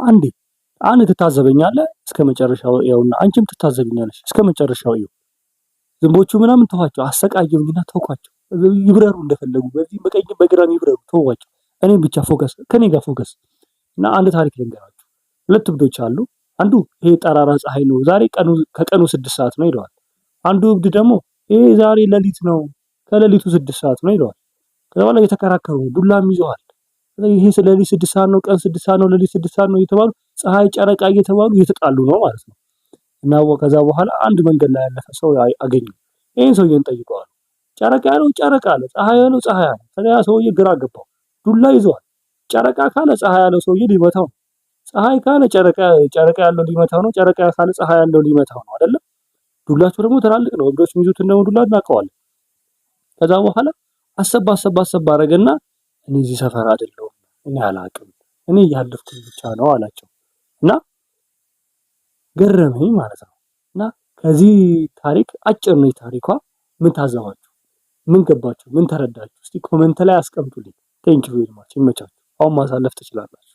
አንዴ አንድ ትታዘበኛለህ እስከመጨረሻው ይኸውና፣ አንቺም ትታዘብኛለሽ እስከመጨረሻው ይኸው። ዝንቦቹ ምናምን ተዋቸው፣ አሰቃየሁኝና ተውኳቸው። ይብረሩ እንደፈለጉ በዚህ በቀኝ በግራም ይብረሩ፣ ተዋቸው። እኔም ብቻ ፎከስ ከኔ ጋር ፎከስ። እና አንድ ታሪክ ልንገራችሁ። ሁለት እብዶች አሉ። አንዱ ይሄ ጠራራ ፀሐይ ነው ዛሬ ከቀኑ 6 ሰዓት ነው ይለዋል። አንዱ እብድ ደግሞ ይሄ ዛሬ ሌሊት ነው ከሌሊቱ 6 ሰዓት ነው ይለዋል። ከዛ በኋላ እየተከራከሩ ዱላም ይዘዋል። ይሄ ሌሊት 6 ሰዓት ነው፣ ቀን 6 ሰዓት ነው፣ ሌሊት 6 ሰዓት ነው እየተባሉ ፀሐይ ጨረቃ እየተባሉ እየተጣሉ ነው ማለት ነው። እና ከዛ በኋላ አንድ መንገድ ላይ ያለፈ ሰው አገኙ። ይሄን ሰውዬን ጠይቀዋል። ጨረቃ ያለው ጨረቃ አለ፣ ፀሐይ ያለው ፀሐይ አለ። ታዲያ ሰውዬ ግራ ገባው። ዱላ ይዘዋል። ጨረቃ ካለ ፀሐይ ያለው ሰውዬ ሊመታው ነው። ፀሐይ ካለ ጨረቃ ያለው ሊመታው ነው። ጨረቃ ካለ ፀሐይ ያለው ሊመታው ነው አይደለም? ዱላቸው ደግሞ ትላልቅ ነው። እብዶች የሚይዙት እንደው ዱላ እናውቀዋለን። ከዛ በኋላ አሰብ አደረገና እኔ እዚህ ሰፈር አይደለሁም፣ እኔ አላውቅም፣ እኔ እያለፍኩኝ ብቻ ነው አላቸው። እና ገረመኝ ማለት ነው። እና ከዚህ ታሪክ አጭር ነው ታሪኳ። ምን ታዘባችሁ? ምን ገባችሁ? ምን ተረዳችሁ? እስቲ ኮሜንት ላይ አስቀምጡልኝ። ቴንክ ዩ ቬሪ ማች። ይመቻችሁ። አሁን ማሳለፍ ትችላላችሁ።